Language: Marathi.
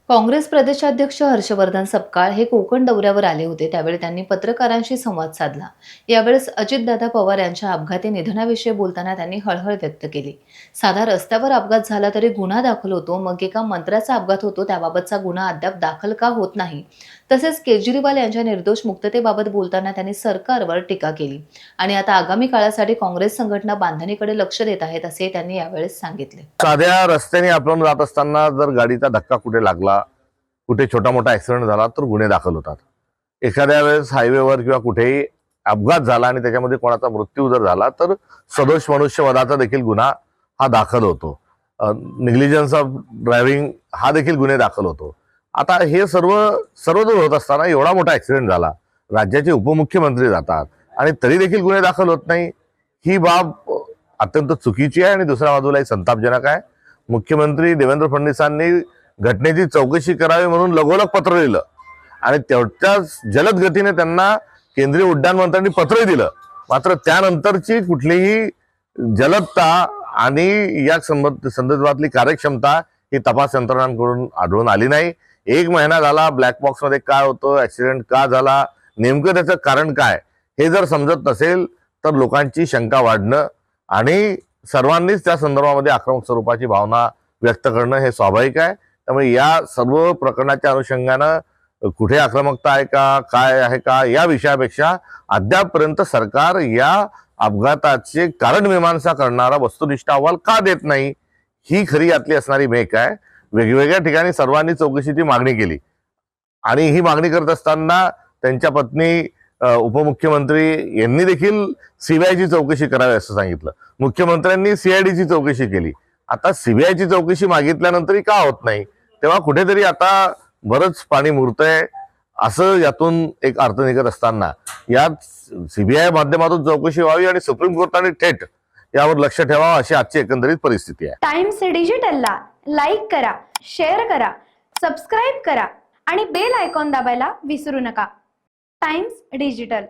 काँग्रेस प्रदेशाध्यक्ष हर्षवर्धन सपकाळ हे कोकण दौऱ्यावर आले होते. त्यावेळी त्यांनी पत्रकारांशी संवाद साधला. यावेळेस अजितदादा पवार यांच्या अपघाती निधनाविषयी बोलताना त्यांनी हळहळ व्यक्त केली. साधा रस्त्यावर अपघात झाला तरी गुन्हा दाखल होतो, मग एका मंत्र्याचा अपघात होतो त्याबाबतचा गुन्हा अद्याप दाखल का होत नाही? तसेच केजरीवाल यांच्या निर्दोष मुक्ततेबाबत बोलताना त्यांनी सरकारवर टीका केली आणि आता आगामी काळासाठी काँग्रेस संघटना बांधणीकडे लक्ष देत आहेत असे त्यांनी यावेळेस सांगितले. साध्या रस्त्याने आपण जात असताना जर गाडीचा धक्का कुठे लागला, कुठे छोटा मोठा ऍक्सिडेंट झाला तर गुन्हे दाखल होतात. एखाद्या वेळेस हायवेवर किंवा कुठेही अपघात झाला आणि त्याच्यामध्ये कोणाचा मृत्यू जर झाला तर सदोष मनुष्यवधाचा देखील गुन्हा हा दाखल होतो. निग्लिजन्स ऑफ ड्रायव्हिंग हा देखील गुन्हे दाखल होतो. आता हे सर्वदूर होत असताना एवढा मोठा ऍक्सिडेंट झाला, राज्याचे उपमुख्यमंत्री जातात आणि तरी देखील गुन्हे दाखल होत नाही, ही बाब अत्यंत चुकीची आहे आणि दुसऱ्या बाजूला संतापजनक आहे. मुख्यमंत्री देवेंद्र फडणवीसांनी घटनेची चौकशी करावी म्हणून लगोलग पत्र लिहिलं आणि तेवढ्याच जलद गतीने त्यांना केंद्रीय उड्डाण मंत्र्यांनी पत्रही दिलं. मात्र त्यानंतरची कुठलीही जलदता आणि या संदर्भातली कार्यक्षमता ही तपास यंत्रणांकडून आढळून आली नाही. 1 महिना झाला, ब्लॅक बॉक्स मध्ये काय होतं, ऍक्सिडेंट का झाला, नेमकं त्याचं कारण काय हे जर समजत नसेल तर लोकांची शंका वाढणं आणि सर्वांनीच त्या संदर्भामध्ये आक्रमक स्वरूपाची भावना व्यक्त करणं हे स्वाभाविक आहे. त्यामुळे या सर्व प्रकरणाच्या अनुषंगानं कुठे आक्रमकता आहे का, काय आहे का, या विषयापेक्षा अद्यापपर्यंत सरकार या अपघाताचे कारण मीमांसा करणारा वस्तुनिष्ठ अहवाल का देत नाही, ही खरी यातली असणारी मेक आहे. वेगवेगळ्या ठिकाणी सर्वांनी चौकशीची मागणी केली आणि ही मागणी करत असताना त्यांच्या पत्नी उपमुख्यमंत्री यांनी देखील सीबीआयची चौकशी करावी असं सांगितलं. मुख्यमंत्र्यांनी सीआयडीची चौकशी केली. आता सीबीआयची चौकशी मागितल्यानंतरही का होत नाही? तेव्हा कुठेतरी आता बरंच पाणी मुरतंय असं यातून एक अर्थ निघत असताना यात सीबीआय माध्यमातून चौकशी व्हावी आणि सुप्रीम कोर्टाने थेट यावर लक्ष ठेवावं अशी आजची एकंदरीत परिस्थिती आहे. टाइम्स डिजिटलला लाईक करा, शेअर करा, सबस्क्राईब करा आणि बेल आयकॉन दाबायला विसरू नका. Times digital.